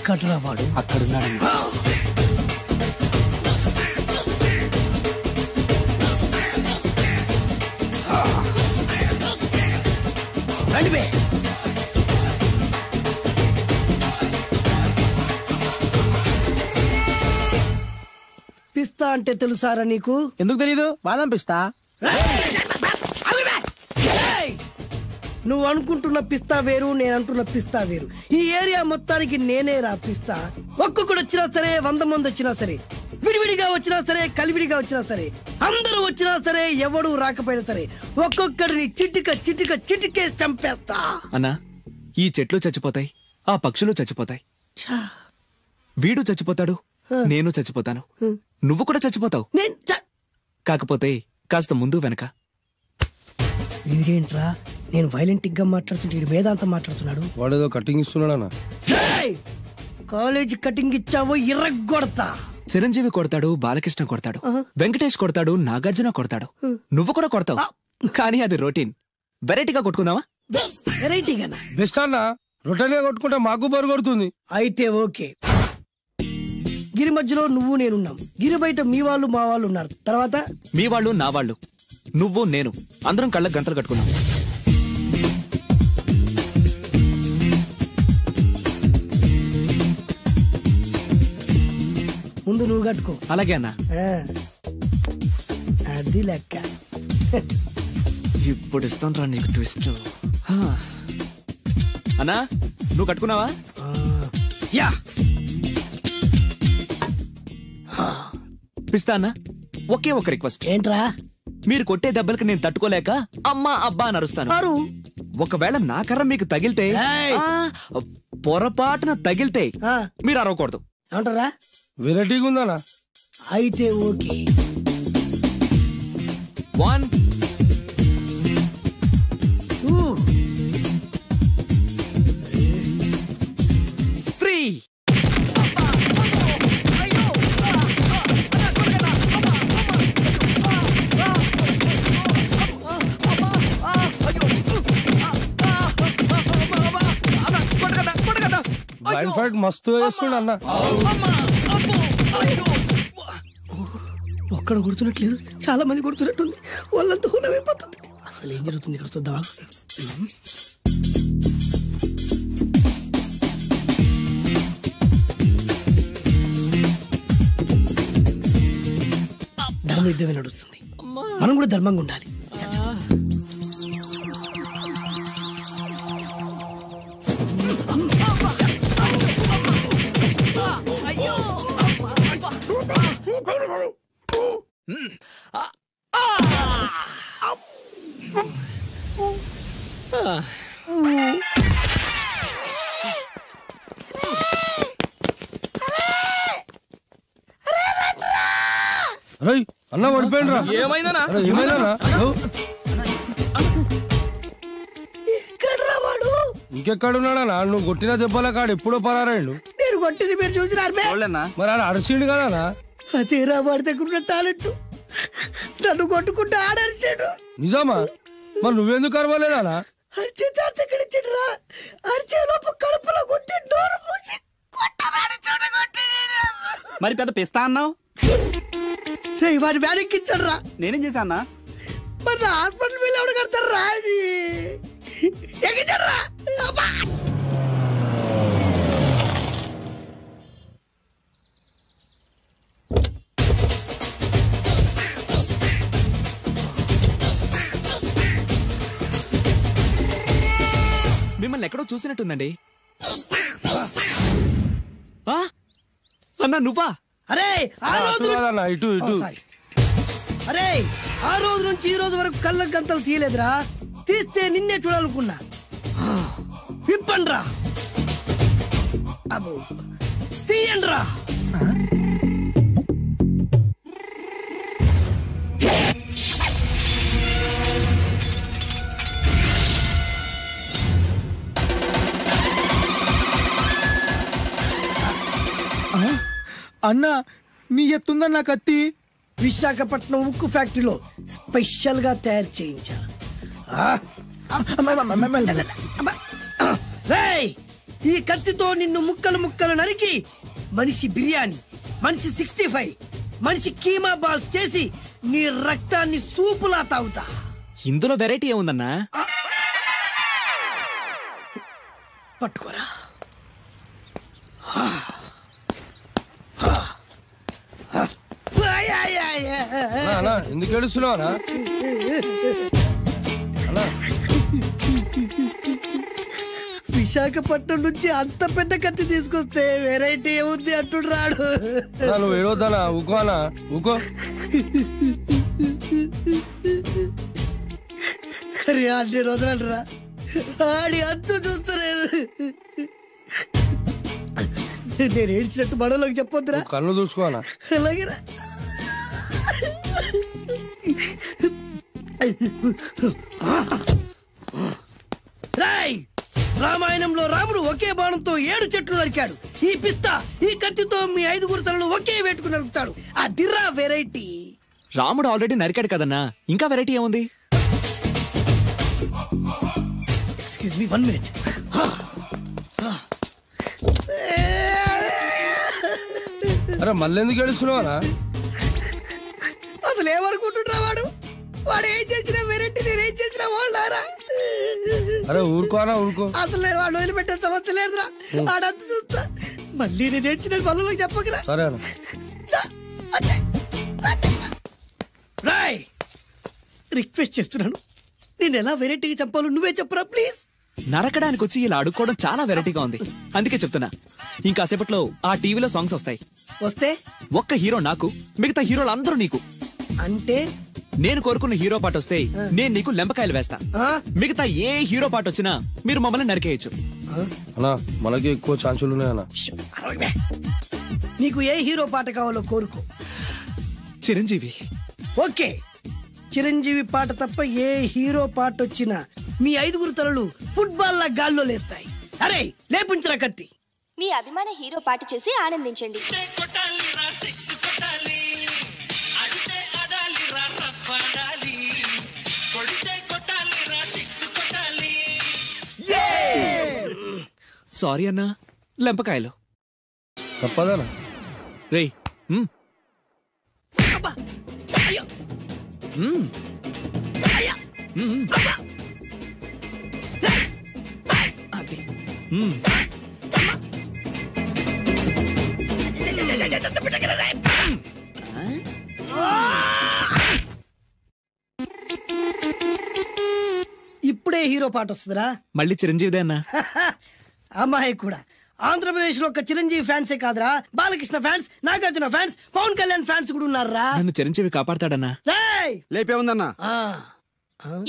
ఎక్కడరా వాడు? అక్కడున్నాడు. రండిపే. పిస్తా అంటే తెలుసారా నీకు? ఎందుకు తెలీదు? బాదం పిస్తా. నువ్వు అనుకుంటున్న పిస్తా వేరు, నేను అంటున్న పిస్తా వేరు. ఈ ఏరియా మొత్తానికి నేనే రా పిస్తా. ఒక్కొక్కడు వచ్చినా సరే, 100 మంది వచ్చినా సరే, విడివిడిగా వచ్చినా సరే, కలివిడిగా వచ్చినా సరే, అందరూ వచ్చినా సరే, ఎవడు రాకపోయినా సరే, ఒక్కొక్కడిని చిటికేసి చంపేస్తా. అన్నా, ఈ చెట్లు చచ్చిపోతాయి, ఆ పక్షులు చచ్చిపోతాయి, వీడు చచ్చిపోతాడు, నేను చచ్చిపోతాను, నువ్వు కూడా చచ్చిపోతావు. కాకపోతే కాస్త ముందు వెనక. వీడేంట్రా నేను వైలెంటిక్ గా మాట్లాడుతుంటే వేదాంతం మాట్లాడుతున్నాడు. వాడేదో కటింగ్ ఇస్తున్నాడా? కాలేజ్ కటింగ్ ఇచ్చావో ఇర్రగొడతా. చిరంజీవి కొడతాడు, బాలకృష్ణ కొడతాడు, వెంకటేష్ కొడతాడు, నాగార్జున కొడతాడు, నువ్వు కూడా కొడతావు. కానీ అది రొటీన్. వెరైటీగా కొట్టుకుందామా? వెరైటీగానా? బెస్ట్ అన్న. రొటీన్ గా కొట్టుకుంటే మాకు బరు కొడుతుంది. అయితే ఓకే. గిరి మధ్యలో నువ్వు నేనున్నాం. గిరి బయట మీ వాళ్ళు మా వాళ్ళు ఉన్నారు. తర్వాత మీ వాళ్ళు నా వాళ్ళు, నువ్వు నేను, అందరం కళ్ళకు గంటలు కట్టుకున్నాం. ముందు నువ్వు కట్టుకో. అలాగే అన్నా. అది లెక్క. ఇప్పుడు ఇస్తాను రా నీకు ట్విస్ట్. అన్నా, నువ్వు కట్టుకున్నావా? యా. పిస్తా అన్నా, ఒకే ఒక రిక్వెస్ట్. ఏంట్రా? మీరు కొట్టే దెబ్బలకి నేను తట్టుకోలేక అమ్మా అబ్బా అని అరుస్తాను. ఒకవేళ నా కర్ర మీకు తగిలితే, పొరపాటున తగిలితే మీరు అరవకూడదు. ఏమంటారా? వెరైటీగా ఉందనా? అయితే ఓకే. 1 2 3. బ్లైండ్ ఫైట్ మస్తు వేస్తుండ అన్న. ఒక్కడ కొడుతున్నట్లేదు, చాలా మంది కొడుతున్నట్టుంది. వాళ్ళంతా హునమైపోతుంది. అసలు ఏం జరుగుతుంది ఇక్కడ చూద్దామా? ధర్మ యుద్ధమే నడుస్తుంది. మనం కూడా ధర్మంగా ఉండాలి. అన్న పడిపోయినరా? ఏమైందనా? ఇంకెక్కడున్నాడా? నువ్వు కొట్టినా చెప్పాలా? కాడు ఎప్పుడో పరారాడు. నేను కొట్టింది మీరు చూసినారు. మరి ఆడ అరిచిండు కదా? అదేరా వాడి దగ్గర ఉన్న టాలెంట్. నన్ను కొట్టుకుంటూ ఆడరిచాడు. నిజమా? మరి నువ్వెందుకు అరవలేదా? అరిచే ఛాన్స్ ఎక్కడ ఇచ్చాడురా? అరిచే లోపు కడుపులో కొట్టి నోరు మూసి కొట్టరాడు. చూడగొట్టి మరి పెద్ద పిస్తా అన్నావు. వాడి వ్యాధికిచ్చాడు రా. నేనేం చేశా అన్నా? మరి నా హాస్పిటల్ బిల్ ఎవడు కడతారు రా? ఎక్కించాడు రా. మిమ్మల్ని ఎక్కడో చూసినట్టుందండి. అన్నా నువ్వా? అరే ఆ రోజు ఇటు అరే ఆ రోజు నుంచి ఈ రోజు వరకు కళ్ళ గంతలు తీయలేదురా. తీస్తే నిన్నే చూడాలనుకున్నా. విప్పండ్రా, తీయండ్రా. అన్నా, నీ ఎత్తుందన్న కత్తి. విశాఖపట్నం ఉక్కు ఫ్యాక్టరీలో స్పెషల్ గా తయారు చేయించా. ఈ కత్తితో నిన్ను ముక్కలు ముక్కలు నరికి మనిషి బిర్యానీ, మనిషి 65, మనిషి కీమా బాల్స్ చేసి నీ రక్తాన్ని సూపులా తాగుతా. ఇందులో వెరైటీ ఏముందన్నా? పట్టుకోరా. ఎందుకు ఏడుస్తున్నావా? విశాఖపట్నం నుంచి అంత పెద్ద కత్తి తీసుకొస్తే వెరైటీ ఏముంది అంటుడు రాడు. నువ్వు ఏడవద్దానా? ఊకోనా? ఊకో. అరే అన్ని రోజులంటరా ఆడి అంతు చూస్తలేదు. నేను ఏడ్చినట్టు బడలోకి చెప్పొద్దురా. కళ్ళు చూసుకోనా? అలాగేరా. రాయ్, రామాయణంలో రాముడు ఒకే బాణంతో 7 చెట్లు నరికాడు. ఈ పిస్తా ఈ కత్తితో మీ 5 తలలు ఒకే వేటుకు నరుకుతాడు. అదిరా వెరైటీ. రాముడు ఆల్రెడీ నరికాడు కదన్నా, ఇంకా వెరైటీ ఏముంది? Excuse me 1 minute. అరే మళ్ళీ ఎందుకు ఏడుస్తున్నావా? అసలు ఏమనుకుంటున్నా వాడు ఏం చేసిన వెరైటీ, నేనేం చేసిన వాళ్ళారా? అరే ఊరుకోనా? ఊరుకో. అసలు వాడు వదిలిపెట్టే సమస్య లేదురా. ఆడంతా చూస్తా. మళ్ళీ నేను ఏడ్చిన వాళ్ళకి చెప్పకరా. సరే రాయ్, రిక్వెస్ట్ చేస్తున్నాను, నేను ఎలా వెరైటీగా చంపాలో నువ్వే చెప్పురా ప్లీజ్. నరకడానికి వచ్చి ఇలా అడుక్కోవడం చాలా వెరైటీగా ఉంది, అందుకే చెప్తున్నా. ఇంకాసేపట్లో ఆ టీవీలో సాంగ్స్ వస్తాయి. వస్తే ఒక్క హీరో నాకు, మిగతా హీరోలు అందరూ నీకు. అంటే నేను కోరుకున్న హీరో పాట వస్తే నేను నీకు లెంపకాయలు వేస్తా. మిగతా ఏ హీరో పాట వచ్చినా మీరు మమ్మల్ని నరికేయచ్చు. అన్నా మనకి ఎక్కువ ఛాన్సులు ఉన్నాయన్నా. నీకు ఏ హీరో పాట కావాలో కోరుకో. చిరంజీవి. ఓకే, చిరంజీవి పాట తప్ప ఏ హీరో పాట వచ్చినా మీ 5 తలలు ఫుట్బాల్ లా గాల్లో లేస్తాయి. అరే లేపుంచరా కత్తి. మీ అభిమాన హీరో పాట చేసి ఆనందించండి. సారీ అన్నా, లెంపకాయలు తప్పదనా? రేయ్ ఇప్పుడే హీరో పాట వస్తుందిరా. మళ్ళీ చిరంజీవిదే అన్నా. అమ్మాయి కూడా ఆంధ్రప్రదేశ్ లో ఒక చిరంజీవి ఫ్యాన్సే కాదురా, Balakrishna fans, Nagarjuna fans, Pawan Kalyan fans కూడా ఉన్నారా. నన్ను చిరంజీవి కాపాడతాడన్నా. లేపే ఉందన్నా.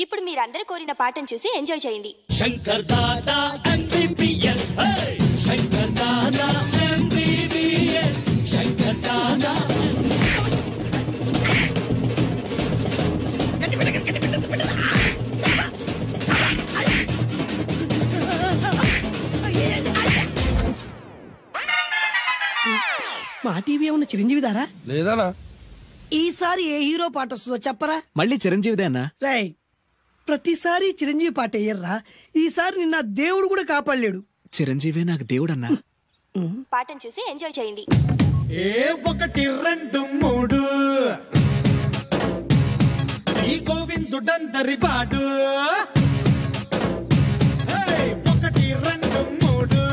ఇప్పుడు మీరందరూ కోరిన పాటను చూసి ఎంజాయ్ చేయండి. Shankar Dada MBBS, Shankar Dada MBBS, Shankar Dada. మా టీవీ ఏమన్నా చిరంజీవి దారా? లేదనా. ఈసారి ఏ హీరో పాట వస్తుందో చెప్పరా. మళ్ళీ చిరంజీవిదే అన్నా. రేయ్, ప్రతిసారి చిరంజీవి పాట వేయర్రా. ఈసారి నిన్న దేవుడు కూడా కాపాడలేడు. చిరంజీవే నాకు దేవుడన్నా. పాటను చూసి ఎంజాయ్ చేయండి. 1 2 3 ఈ గోవిందుడందరి వాడు. 1 2 3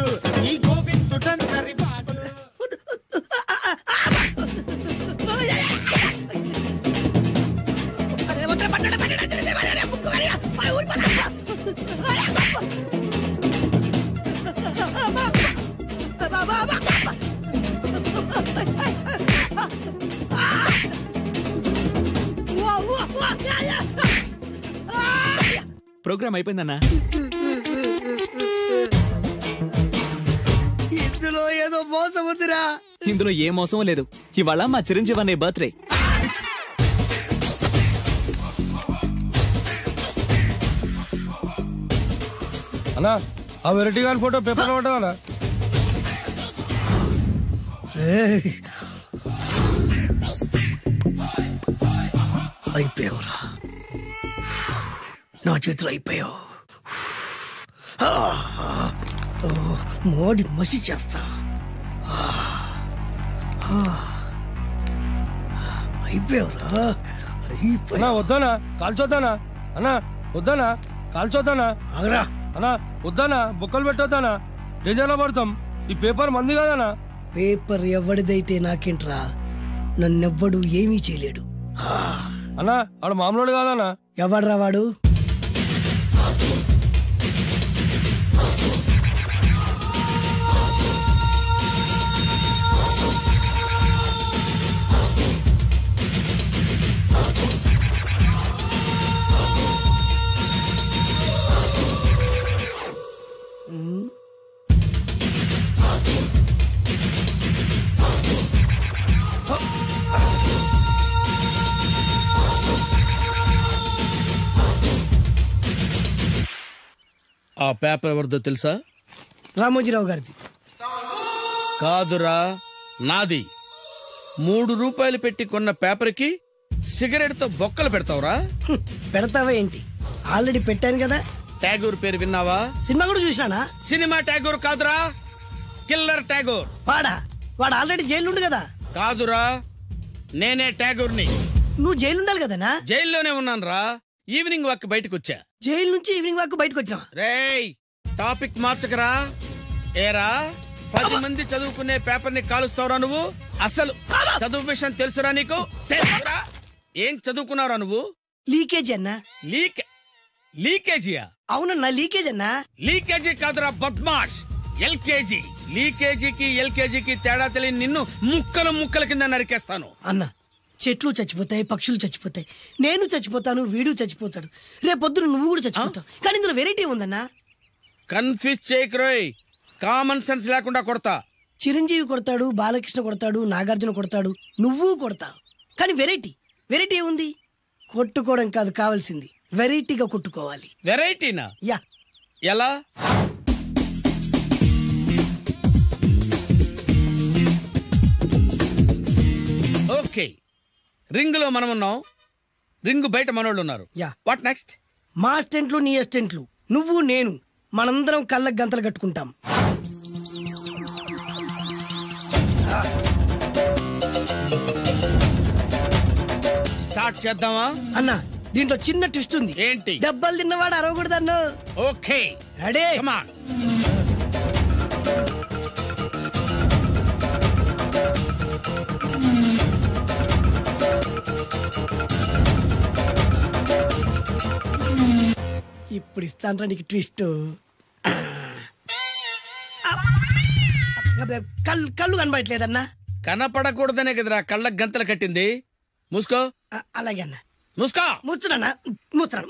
ఈ గోవిందుడందరి వాడు. ప్రోగ్రామ్ అయిపోయిందన్నా. ఇందులో ఏదో మోసం ఉందిరా. ఇందులో ఏ మోసం లేదు. ఇవాళ మా చిరంజీవి అనే బర్త్డే. అన్నా ఆ వెరైటీ గారి ఫోటో పేపర్ పడ్డా? అయిపోయావురా, నా చేతులు అయిపోయావు. మోడి మసి చేస్తా. అయిపోయావురా, అన్నా వద్దానా కాల్చొద్దానా? అన్నా వద్దానా కాల్చొద్దానా? ఆగరా. అన్నా వద్దానా బొక్కలు పెట్టొద్దానా? డేంజర్లో పడతాం. ఈ పేపర్ మంది కదనా? పేపర్ ఎవడిదైతే నాకేంట్రా, నన్నెవ్వడు ఏమీ చేయలేడు. అన్నా ఆడు మామూలు కాదనా? ఎవడ్రా వాడు? ఆ పేపర్ ఎవరిదో తెలుసా? రామోజీరావు గారిది. కాదురా, నాది. 3 రూపాయలు పెట్టి కొన్న పేపర్కి సిగరెట్ తో బొక్కలు పెడతావురా? పెడతావా ఏంటి? ఆల్రెడీ పెట్టాను కదా. ట్యాగూర్ పేరు విన్నావా? సినిమా కూడా చూసినానా? సినిమా ట్యాగూర్ కాదురా, కిల్లర్ ట్యాగూర్. వాడు ఆల్రెడీ జైలుండు కదా. కాదురా, నేనే ట్యాగూర్ని. నువ్వు జైలుండాలి కదనా? జైల్లోనే ఉన్నాను రా. ఈవినింగ్ వాక్ బయటకు వచ్చా. జైలు నుంచి ఈవినింగ్ వాక్ బయటకు వచ్చినా. రేయ్, టాపిక్ మార్చకరా. ఏరా, 10 మంది చదువుకునే పేపర్ ని కాలుస్తావురా నువ్వు? అసలు చదువు విషయం తెలుసురా నీకు? తెలుసురా? ఏం చదువుకున్నావురా నువ్వు? లీకేజీ అన్నా. లీకేజీయా? అవునన్నా, లీకేజ్ అన్నా. లీకేజీ కాదురా బద్మాష్, ఎల్కేజీ. లీకేజీకి ఎల్కేజీకి తేడా తెలియని నిన్ను ముక్కల కింద నరికేస్తాను. అన్నా, చెట్లు చచ్చిపోతాయి, పక్షులు చచ్చిపోతాయి, నేను చచ్చిపోతాను, వీడు చచ్చిపోతాడు, రేపొద్దున నువ్వు కూడా చచ్చిపోతావు. కానీ ఇందులో వెరైటీ ఉందన్నా. కన్ఫ్యూజ్ చేయకురోయ్, కామన్ సెన్స్ లేకుండా కొడతా. చిరంజీవి కొడతాడు, బాలకృష్ణ కొడతాడు, నాగార్జున కొడతాడు, నువ్వు కొడతావు. కానీ వెరైటీ ఉంది. కొట్టుకోవడం కాదు కావాల్సింది, వెరైటీగా కొట్టుకోవాలి. వెరైటీనా? యా. ఎలా? ఓకే, రింగ్ లో మనం ఉన్నాం, రింగ్ బయట మనోళ్ళు ఉన్నారు. యా. What next? మా అసిస్టెంట్లు, నీ అసిస్టెంట్లు, నువ్వు నేను, మనందరం కళ్ళకు గంతలు కట్టుకుంటాం. స్టార్ట్ చేద్దామా? అన్నా, దీంట్లో చిన్న ట్విస్ట్ ఉంది. ఏంటి? దెబ్బలు తిన్నవాడు అరవకూడదన్ను. Okay, ready? Come on. ఇప్పుడు ఇస్తాను నీకు ట్విస్ట్. కళ్ళు కనబడట్లేదన్నా. కనపడకూడదనే కదరా కళ్ళకు గంతలు కట్టింది. మూసుకో. అలాగే అన్న. మూసుకో. ముచ్చునన్నా, ముచ్చురా.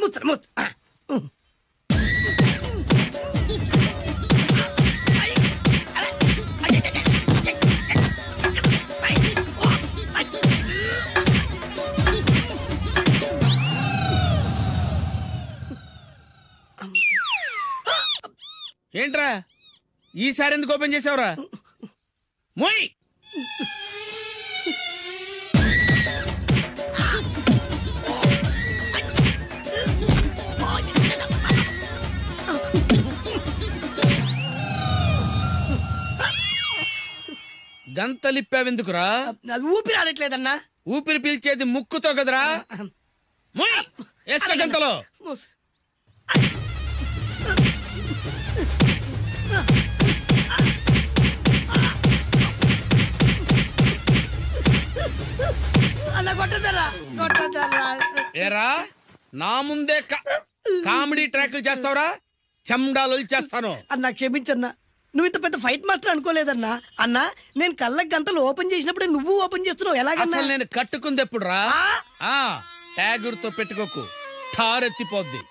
ఏంట్రా ఈసారి ఎందుకు ఓపెన్ చేసావురా? మోయ్. గంతలిప్పావెందుకురా? ఊపిరి ఆడట్లేదన్నా. ఊపిరి పీల్చేది ముక్కుతో కదరా. మోయ్, వేసుకో గంతలో. ఏరా, నా ముందే కామెడీ ట్రాక్లు చేస్తావురా? చెమ్డాలు చేస్తాను. అన్నా క్షమించన్నా, నువ్వు ఇంత పెద్ద ఫైట్ మాస్టర్ అనుకోలేదన్నా. అన్నా, నేను కళ్ళకి గంతలు ఓపెన్ చేసినప్పుడే నువ్వు ఓపెన్ చేస్తున్నావు. ఎలాగన్నా? అసలు నేను కట్టుకుంది ఎప్పుడు రా? ట్యాగుర్తో పెట్టుకోకు, ఠారెత్తిపోద్ది.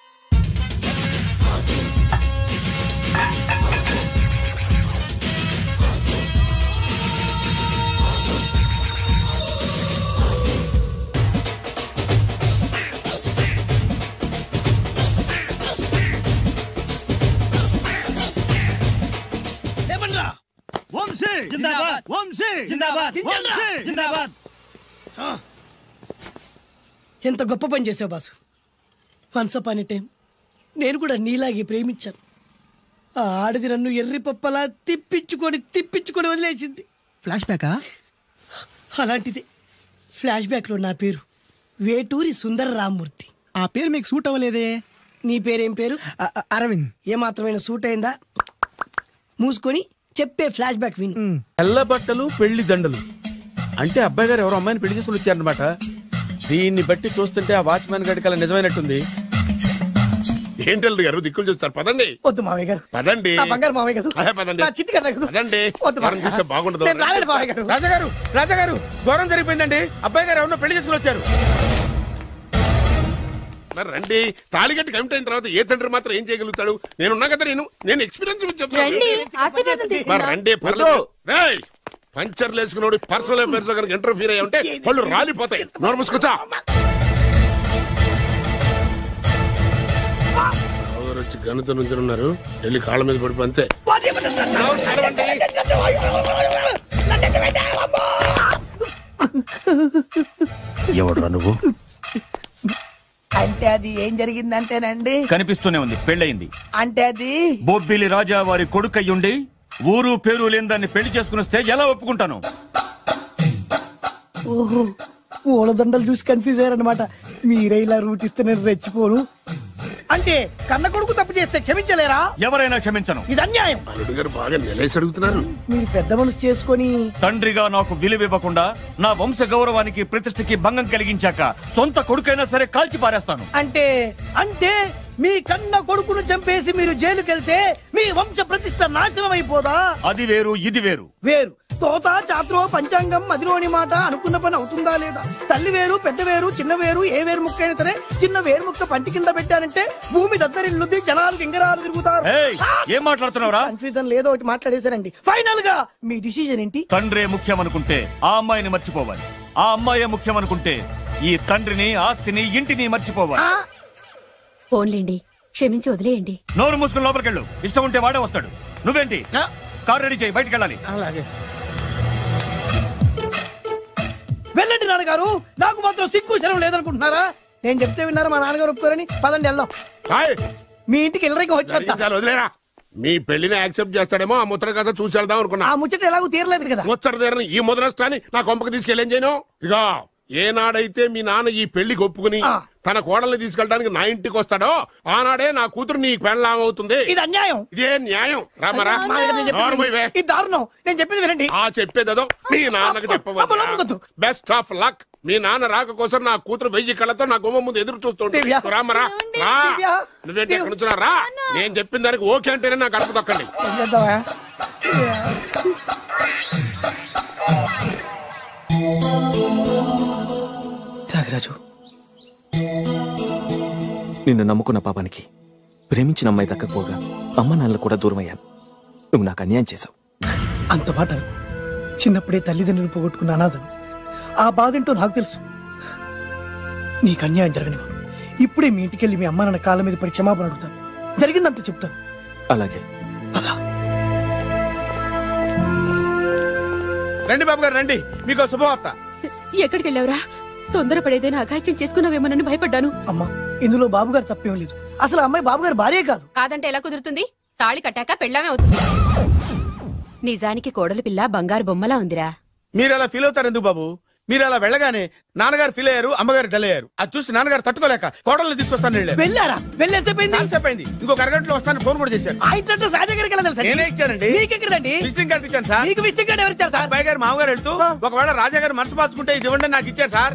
ఎంత గొప్ప పని చేసావు boss. Once upon a time నేను కూడా నీలాగే ప్రేమించాను. ఆ ఆడది నన్ను ఎర్రి పప్పలా తిప్పించుకొని వదిలేసింది. ఫ్లాష్ బ్యాకా? అలాంటిది. ఫ్లాష్ బ్యాక్లో నా పేరు వేటూరి సుందర రామ్మూర్తి. ఆ పేరు మీకు సూట్ అవ్వలేదే. నీ పేరేం పేరు? అరవింద్. ఏమాత్రమైన సూట్ అయిందా? మూసుకొని చెప్పే ఫ్లాష్ బ్యాక్ విను. తెల్ల బట్టలు పెళ్లి దండలు అంటే అబ్బాయి గారు ఎవరో అమ్మాయిని పెళ్లి చేసుకుని వచ్చారనమాట. దీన్ని బట్టి చూస్తుంటే ఆ వాచ్మెన్ గడి కల నిజమైనట్టుంది. ఏంటల్లుడు గారు దిక్కులు చూస్తారు? పదండి. వద్దు మావయ్య గారు. పదండి. నా బంగారు మావయ్య గారు. పదండి. నా చిట్టి గారు కదా. పదండి. వద్దు మావయ్య గారు. బాగుండదు. నేను రాలేను మావయ్య గారు. రాజాగారు ఘోరం జరిగిపోయిందండి. అబ్బాయి గారు ఎవరినో పెళ్లి చేసుకుని వచ్చారు. మరి రండి. తాళిగట్టి కమిట్ అయిన తర్వాత ఏ తండ్రి మాత్రం ఏం చేయగలుగుతాడు? నేనున్నా కదా, నేను ఎక్స్పీరియన్స్ చెప్తాను. మరి రండి, పర్లేదు. రేయ్, పంచర్లు వేసుకున్నాడు పర్సనల్ అఫైర్స్ లో కనుక ఇంటర్ఫీర్ అయ్యి ఉంటే పళ్ళు రాలిపోతాయి. నోరు మూసుకుంటా. వచ్చి గనుత నుంచి ఉన్నారు. వెళ్ళి కాళ్ళ మీద పడిపో అంతే. ఎవడురా నువ్వు? అంటే అది ఏం జరిగిందంటేనండి, కనిపిస్తూనే ఉంది. పెళ్ళయింది అంటే అది బొబ్బిలి రాజా వారి కొడుకయ్యుండి ఊరు పేరు లేని దాన్ని పెళ్లి చేసుకుని వస్తే ఎలా ఒప్పుకుంటాను? ఓహో, పూలదండలు చూసి కన్ఫ్యూజ్ అయ్యారనమాట. మీరే ఇలా రూట్ ఇస్తే నేను రెచ్చిపోను. అంటే కన్న కొడుకు తప్పు చేస్తే క్షమించలేరా? ఎవరైనా క్షమించను. ఇది అన్యాయం. అల్లుడు గారు బాగా నిలేసి అడుగుతున్నారు. మీరు పెద్ద మనసు చేసుకొని తండ్రిగా నాకు విలువివ్వకుండా నా వంశ గౌరవానికి ప్రతిష్టకి భంగం కలిగించాక సొంత కొడుకైనా సరే కాల్చి పారేస్తాను. అంటే అంటే మీ కన్న కొడుకును చంపేసి మీరు జైలుకెళ్తే మీ వంశ ప్రతిష్ట నాశనం అయిపోదా? అది వేరు, ఇది వేరు. వేరు. తోత చాత్రో పంచాంగం మదిలోని మాట అనుకున్న పని అవుతుందా లేదా? తల్లి వేరు, పెద్ద వేరు, చిన్న వేరు, ఏ వేరు ముక్క అయినా సరే చిన్న వేరు ముక్క పంటి కింద పెట్టానంటే భూమి దద్దరిల్లుద్ది, జనాలు గింగరాలు తిరుగుతారు. ఏం మాట్లాడుతున్నావురా? కన్ఫ్యూజన్ లేదో ఒకటి మాట్లాడేశారండి. ఫైనల్ గా మీ డిసిజన్ ఏంటి? తండ్రే ముఖ్యం అనుకుంటే ఆ అమ్మాయిని మర్చిపోవాలి. ఆ అమ్మాయే ముఖ్యం అనుకుంటే ఈ తండ్రిని, ఆస్తిని, ఇంటిని మర్చిపోవాలి. ఫోన్లేండి, క్షమించి వదిలేయండి. నోరు మూసుకుని లోపలికెళ్ళు. ఇష్టం ఉంటే వాడే వస్తాడు. నువ్వేంటి? కార్ రెడీ చేయి, బయటికి వెళ్ళాలి. అలాగే. వెళ్ళండి నాన్నగారు. నాకు మాత్రం సిగ్గు శరం లేదనుకుంటున్నారా? నేను చెప్తే విన్నారా? మా నాన్నగారు ఒప్పుకోరని. పదండి వెళ్దాం. మీ ఇంటికి ఎల్లరికి వచ్చేస్తా. వదిలేరా. మీ పెళ్లిని యాక్సెప్ట్ చేస్తాడేమో ఆ ముద్ర కథ చూసి వెళ్దాం అనుకున్నా. ఆ ముచ్చట ఎలాగో తీరలేదు కదా. ముచ్చట తీరని ఈ ముద్రష్టాన్ని నా కొంపకి తీసుకెళ్ళేం చేయను. ఇక ఏనాడైతే మీ నాన్న ఈ పెళ్లికి ఒప్పుకుని తన కోడల్ని తీసుకెళ్ళడానికి నా ఇంటికి వస్తాడో ఆనాడే నా కూతురు నీ పెళ్ళాం అవుతుంది. ఇది అన్యాయం. ఇదే న్యాయం. రామరా. ఇది దారుణం. నేను చెప్పేది వినండి. ఆ చెప్పేదేదో మీ నాన్నకి చెప్పవచ్చు. Best of luck. మీ నాన్న రాక కోసం నా కూతురు 1000 కళ్ళతో నా గుమ్మ ముందు ఎదురు చూస్తుంటే రామరా. రా. నువ్వేంటి ఎక్కడ నుంచున్నా? రా. నేను చెప్పిన దానికి ఓకే అంటేనే నాకు గడప తొక్కండి. త్యాగరాజు, నిన్ను నమ్ముకున్న పాపానికి ప్రేమించిన అమ్మాయి దక్కకపోగా అమ్మ నాన్నలు కూడా దూరం అయ్యాను. నువ్వు నాకు అన్యాయం చేశావు. అంత మాట చిన్నప్పుడే తల్లిదండ్రులు పోగొట్టుకున్న అనాథను. ఆ బాధ ఏంటో నాకు తెలుసు. నీకు అన్యాయం జరగనివ్వను. ఇప్పుడే మీ ఇంటికెళ్ళి మీ అమ్మ నాన్న కాళ్ళ మీద పడి క్షమాపణ అడుగుతాను. జరిగిందంత చెప్తాను. అలాగే. రండి బాబు గారు, రండి. మీకు శుభవార్త. ఎక్కడికి వెళ్ళావురా? తొందరపడేదైనా అఘాయిత్యం చేసుకున్నావేమోనని భయపడ్డాను. అమ్మా, ఇందులో బాబు గారు తప్పేం లేదు. అసలు అమ్మాయి బాబు గారు భార్యే కాదు. కాదంటే ఎలా కుదురుతుంది? తాళి కట్టాక పెళ్ళామే అవుతుంది. నిజానికి కోడలి పిల్ల బంగారు బొమ్మలా ఉందిరా. మీరు అలా ఫీల్ అవుతారు ఎందుకు బాబు? మీరు అలా వెళ్ళగానే నాన్నగారు ఫీల్ అయ్యారు, అమ్మగారు డల్ అయ్యారు. అది చూసి నాన్నగారు తట్టుకోలేక కోడల్ని తీసుకొస్తాను వెళ్ళారా? వెళ్ళేసేపోయింది. ఇంకొక అరగంటలో వస్తాను ఫోన్ కూడా చేశారు. ఆ ఇంట్లో రాజా గారికి ఎలా తెలుసా? నేనే ఇచ్చానండి. మీకెక్కడండి? విజిటింగ్ కార్డు ఇచ్చాను సార్. మీకు విజిటింగ్ కార్డు ఎవరు ఇచ్చారు సార్? అబ్బాయి గారు మామగారు వెళ్తూ ఒకవేళ రాజా గారు మనసు మార్చుకుంటే ఇది ఇవ్వండి నాకు ఇచ్చారు సార్.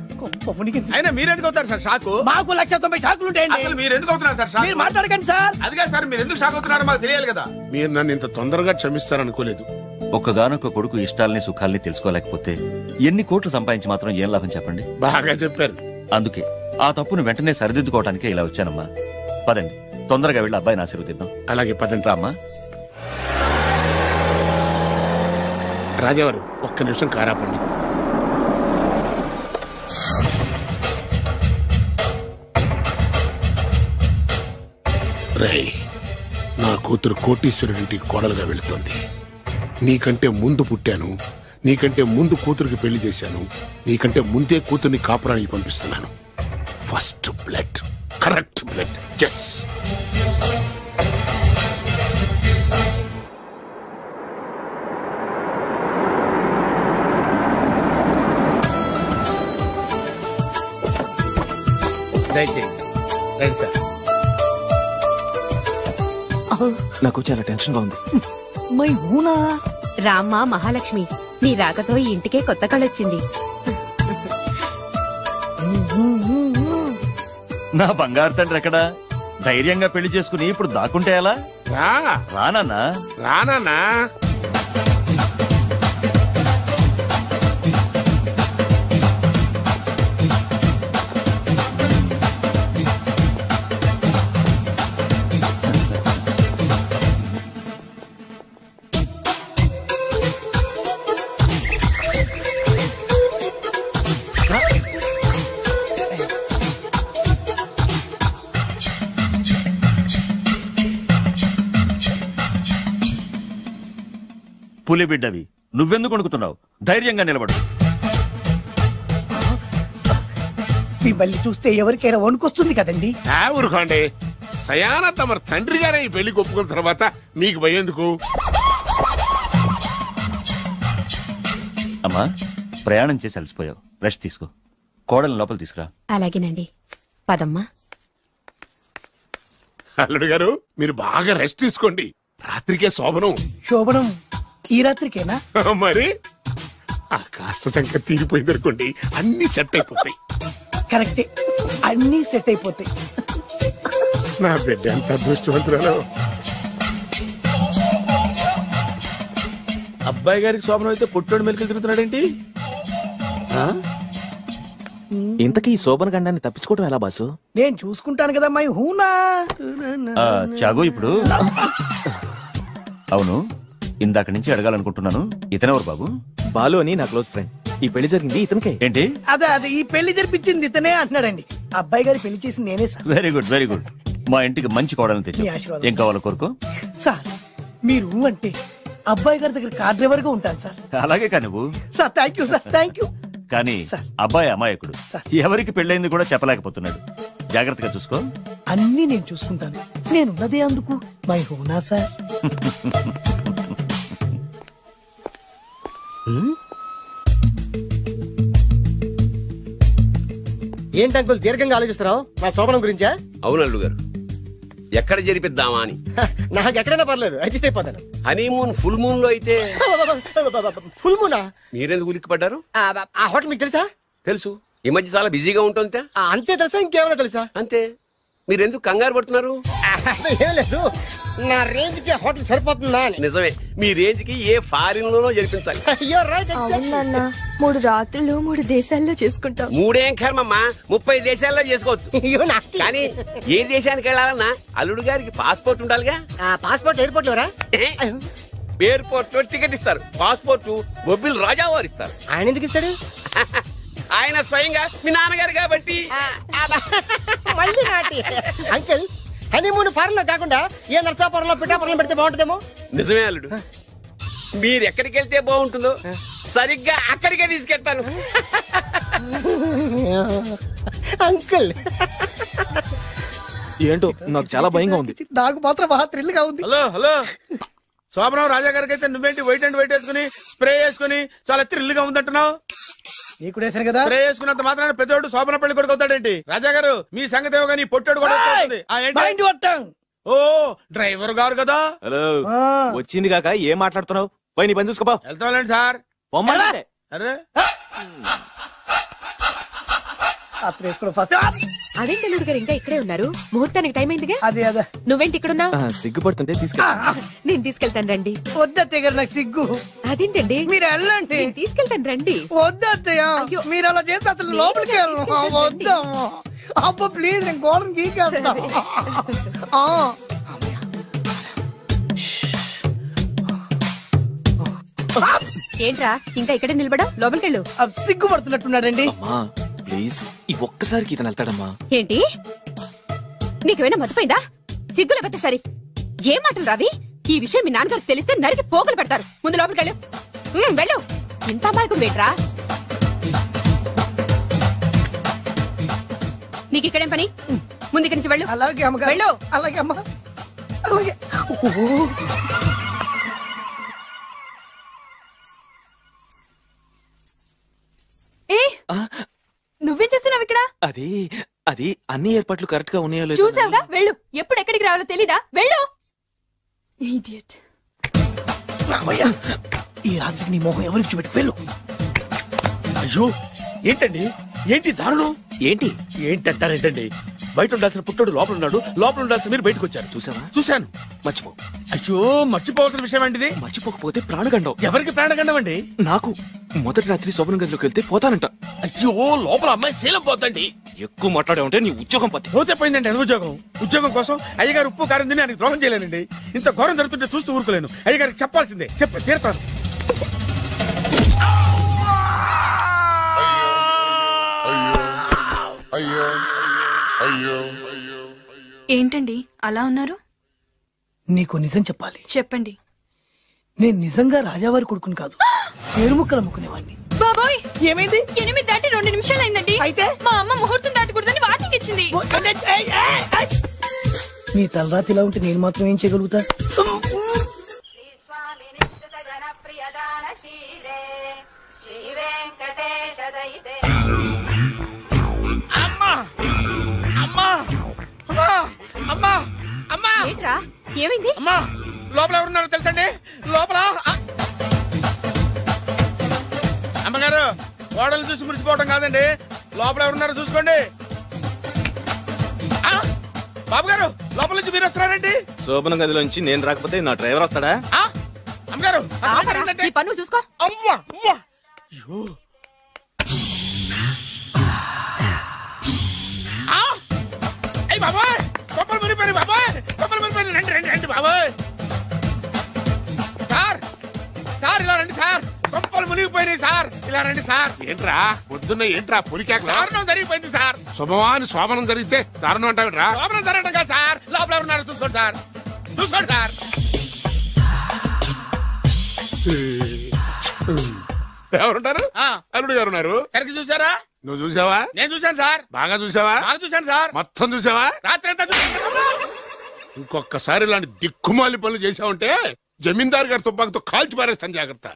అయినా మీరు ఎందుకు అవుతారు సార్ షాక్? మాకు 190 షాకులు ఉంటాయండి. అసలు మీరు ఎందుకు అవుతున్నారు సార్ షాక్? మీరు మాట్లాడకండి సార్. అదిగా సార్, మీరు ఎందుకు షాక్ అవుతున్నారో మాకు తెలియాలి కదా. మీరు నన్ను ఇంత తొందరగా క్షమిస్తారనుకోలేదు. ఒక్కగానొక్క కొడుకు ఇష్టాలని సుఖాల్ని తెలుసుకోలేకపోతే ఎన్ని కోట్లు సంపాదించి మాత్రం ఏం లాభం చెప్పండి? బాగా చెప్పారు. అందుకే ఆ తప్పును వెంటనే సరిదిద్దుకోవడానికే ఇలా వచ్చానమ్మా. పదండి, తొందరగా వెళ్ళి అబ్బాయిని ఆశీర్వదిద్దాం. అలాగే పదండి. రామ్మా. రాజావారు ఒక్క నిమిషం కారాపండి. రేయ్, నా కూతురు కోటీశ్వరుడింటికి కోడలుగా వెళుతోంది. నీకంటే ముందు పుట్టాను, నీకంటే ముందు కూతురికి పెళ్లి చేశాను, నీకంటే ముందే కూతుర్ని కాపురానికి పంపిస్తున్నాను. First blood, correct blood. Yes. దయచేయండి రండి సార్. నాకు చాలా టెన్షన్ గా ఉంది. మై హూనా రామ్మ మహాలక్ష్మి, నీ రాకతో ఈ ఇంటికే కొత్త కళొచ్చింది. నా బంగారు తండ్రి ఎక్కడా? ధైర్యంగా పెళ్లి చేసుకుని ఇప్పుడు దాక్కుంటే ఎలా? రానన్నా రానా పులి బిడ్డవి, నువ్వెందుకు వణుకుతున్నావు? ధైర్యంగా నిలబడు. మిమ్మల్ని చూస్తే ఎవరికైనా వణుకొస్తుంది కదండి. ఊరుకోండి. సయానా తమ తండ్రి గారే ఈ పెళ్లి ఒప్పుకున్న తర్వాత మీకు భయందుకు? అమ్మా, ప్రయాణం చేసి అలసిపోయావు, రెస్ట్ తీసుకో. కోడలు లోపల తీసుకురా. అలాగేనండి, పదమ్మా. అల్లుడు గారు, మీరు బాగా రెస్ట్ తీసుకోండి. రాత్రికే శోభనం. శోభనం ఈ రాత్రికేనా? మరి ఆ కాస్త సంఖ్య తీరిపోయింది అనుకోండి, అన్ని సెట్ అయిపోతాయి. కరెక్టే, అన్ని సెట్ అయిపోతాయి. నా బిడ్డ ఎంత అదృష్టవంతురాలో. అబ్బాయి గారికి శోభనం అయితే పుట్టోడు మెలికలు తిరుగుతున్నాడేంటి? ఇంతకీ ఈ శోభన గండాన్ని తప్పించుకోవడం ఎలా బాసు? నేను చూసుకుంటాను కదా మై హూనా. చాగు ఇప్పుడు. అవును, ఇందాక నుంచి అడగాలనుకుంటున్నాను, ఇతనెవరు బాబు? బాలు అని నా క్లోజ్ ఫ్రెండ్. ఈ పెళ్లి జరిగింది ఇతనికే. ఏంటి? అదే ఈ పెళ్లి జరిపించింది ఇతనే అంటున్నాడండి. అబ్బాయి గారి పెళ్లి చేసింది నేనే sir. Very good, very good. మా ఇంటికి మంచి కోడలను మీ తెచ్చు. ఆశీర్వాదం ఏం కావాలో కోరుకో. సార్ మీరు అంటే అబ్బాయి గారి దగ్గర కార్ డ్రైవర్ గా ఉంటాను సార్. అలాగే కా నువ్వు. Sir thank you sir, thank you. కానీ అబ్బాయి అమాయకుడు, ఎవరికి పెళ్ళైంది కూడా చెప్పలేకపోతున్నాడు. జాగ్రత్తగా చూసుకో. అన్ని నేను చూసుకుంటాను, నేనున్నదే అందుకు మై హూనా సార్. ఏంటి అంకుల్ దీర్ఘంగా ఆలోచిస్తున్నావు? నా శోభనం గురించా? అవును అల్లుడు గారు, ఎక్కడ జరిపిద్దామా అని. నాకు ఎక్కడైనా పర్లేదు, అడ్జస్ట్ అయిపోతాను. హనీమూన్ ఫుల్ మూన్ లో అయితే. ఫుల్ మూనా? మీరెందుకు ఉలిక్కిపడ్డారు? ఆ హోటల్ మీకు తెలుసా? తెలుసు, ఈ మధ్య చాలా బిజీగా ఉంటుంది. అంతే తెలుసా, ఇంకేమైనా తెలుసా? అంతే. మీరెందుకు కంగారు పడుతున్నారు? ఏం లేదు, నా రేంజ్ కి హోటల్ సరిపోతుందా అని. నిజమే, మీ రేంజ్ కి ఏ ఫారిన్ లోనో జరిపించాలి. అవునన్నా, 3 రాత్రులు 3 దేశాల్లో చేసుకుంటాం. 3 ఏం కర్మమ్మా, 30 దేశాల్లో చేసుకోవచ్చు. కానీ ఏ దేశానికి వెళ్ళాలన్నా అల్లుడు గారికి పాస్పోర్ట్ ఉండాలిగా. Passport airport LoRa? ఎయిర్పోర్ట్ లో టికెట్ ఇస్తారు, పాస్పోర్ట్ బొబ్బిల్ రాజా వారు ఇస్తారు. ఆయన ఎందుకు ఇస్తాడు? ఆయన స్వయంగా మీ నాన్నగారు కాబట్టి. మళ్ళీ నాటి అంకుల్, హనీమూన్ ఫారెన్ లో కాకుండా ఏ నర్సాపురంలో పిఠాపురంలో పెడితే బాగుంటుందేమో. నిజమే అల్లుడు, మీరు ఎక్కడికి వెళ్తే బాగుంటుందో సరిగ్గా అక్కడికే తీసుకెళ్తాను. అంకుల్ ఏంటో నాకు చాలా భయంగా ఉంది. నాకు మాత్రం బాగా థ్రిల్ గా ఉంది. హలో హలో, శోభనం రాజా గారికి అయితే నువ్వేంటి వైట్ అండ్ వైట్ వేసుకుని స్ప్రే వేసుకుని చాలా థ్రిల్ గా ఉందంటున్నావు? నీకు వేసాను కదా. స్ప్రే వేసుకున్నంత మాత్రాన పెద్దోడు శోభన పెళ్లి కొడుకు అవుతాడేంటి? రాజా గారు మీ సంగతి ఏమో కానీ పొట్టోడు కూడా అవుతుంది. ఓ డ్రైవర్ గారు కదా. హలో, వచ్చింది కాక ఏం మాట్లాడుతున్నావు? పోయి నీ పని చూసుకోపో. వెళ్తాంలేండి సార్. అరే అదేంటి అల్లుడు గారు ఇంకా ఇక్కడే ఉన్నారు? ముహూర్తానికి టైం అయిందిగా. అదే అదే, నువ్వేంటి ఇక్కడున్నావు? సిగ్గుపడుతుంటే తీసుకెళ్ళి. నేను తీసుకెళ్తాను రండి. వద్దత్తయ్య గారు, నాకు సిగ్గు. అదేంటండి? మీరు వెళ్ళండి. నేను తీసుకెళ్తాను రండి. వద్దత్తయ్య, మీరు అలా చేస్తే అసలు లోపలికి వద్దాము. అబ్బో ప్లీజ్, నేను గోడను గీకేస్తా. ఏంట్రా ఇంకా ఇక్కడే నిలబడా? లోపలికెళ్ళు. సిగ్గుపడుతున్నట్టున్నాడండి. ప్లీజ్, ఈ ఒక్కసారికి ఇతను వెళ్తాడమ్మా. ఏంటి, నీకేమైనా మతిపోయిందా? సిగ్గులు పెద్ద సరి ఏ మాటలు రావి? ఈ విషయం మీ నాన్నగారికి తెలిస్తే నరికి పోగులు పెడతారు. ముందు లోపలికెళ్ళు. వెళ్ళు. ఇంత అమాయకం వేట్రా? నీకు ఇక్కడేం పని? ముందు ఇక్కడి నుంచి వెళ్ళు. అలాగే అమ్మగారు. వెళ్ళు. అలాగే అమ్మ, అలాగే. నువ్వేం చేస్తున్నావు ఇక్కడ? అది అది అన్ని ఏర్పాట్లు కరెక్ట్ గా ఉన్నాయో లేదో చూసావుగా వెళ్ళు. ఎప్పుడు ఎక్కడికి రావాలో తెలీదా? వెళ్ళు. Idiot. ఈ రాత్రికి నీ మొహం ఎవరికి చూపెట్టి వెళ్ళు. అయ్యో ఏంటండి, ఏంటి దారుణం? ఏంటి ఏంటంటారేంటండి? బయట ఉండాల్సిన పుట్టోడు లోపల ఉన్నాడు, లోపల ఉండాల్సిన మీరు బయటకు వచ్చారు. చూసావా? చూశాను. మర్చిపో. అయ్యో మర్చిపోవాల్సిన విషయం అండి ఇది. మర్చిపోకపోతే ప్రాణగండం. ఎవరికి ప్రాణగండం అండి? నాకు. మొదటి రాత్రి శోభన గదిలోకి వెళ్తే పోతానంట. అయ్యో లోపల అమ్మాయి శీలం పోతండి. ఎక్కువ మాట్లాడే ఉంటే నీ ఉద్యోగం పోతే. పోతే పోయిందండి అది ఉద్యోగం. ఉద్యోగం కోసం అయ్యగారు ఉప్పు కారం తిని ఆయనకు ద్రోహం చేయలేనండి. ఇంత ఘోరం జరుగుతుంటే చూస్తూ ఊరుకోలేను. అయ్యగారికి చెప్పాల్సిందే, చెప్పి తీరుతాను. ఏంటండి అలా ఉన్నారు? నీకు నిజం చెప్పాలి. చెప్పండి. నేను నిజంగా రాజావారి కొడుకుని కాదు, పేరుముక్కలు అమ్ముకునేవాడిని. బాబోయ్ ఏమైంది? 8 దాటి 2 నిమిషాలు అయిందండి. అయితే మా అమ్మ ముహూర్తం దాటకూడదని వార్నింగ్ ఇచ్చింది. నీ తలరాతి ఇలా ఉంటే నేను మాత్రం ఏం చేయగలుగుతా? ఏంట్రా ఏమైంది? అమ్మా లోపల ఎవరున్నారో తెలుసండి? లోపల అమ్మగారు గోడలు చూసి మురిసిపోవడం కాదండి, లోపల ఎవరున్నారో చూసుకోండి. బాబు గారు లోపల నుంచి మీరు వస్తున్నారండి. శోభన గదిలోంచి నేను రాకపోతే నా డ్రైవర్ వస్తాడా? అమ్మగారు ఈ పన్ను చూసుకో. అమ్మా అమ్మా అయ్యి బాబాయ్ కొప్పలు మునిపోయి బాబాయ్, కొప్పలు మునిపోయి. రండి రండి రండి బాబాయ్. సార్ సార్ ఇలా రండి సార్, కొప్పలు మునిగిపోయినాయి సార్, ఇలా రండి సార్. ఏంట్రా పొద్దున్న ఏంట్రా పులికేకలా? దారుణం జరిగిపోయింది సార్. శుభమాని శోభనం జరిగితే దారుణం అంటావిట్రా? శోభనం జరగడం కాదు సార్, లోపల ఎవరున్నారో చూసుకోండి సార్, చూసుకోండి సార్. ఎవరుంటారు? అల్లుడు గారు ఉన్నారు. సరిగ్గా చూసారా? నువ్వు చూసావా? నేను చూశాను సార్. బాగా చూసావా? బాగా చూశాను సార్. మొత్తం చూసావా? రాత్రి అంతా చూశాను. ఇంకొకసారి ఇలాంటి దిక్కుమాలి పనులు చేసావంటే జమీందారు గారి తుపాకుతో కాల్చి పారేస్తాను, జాగ్రత్త.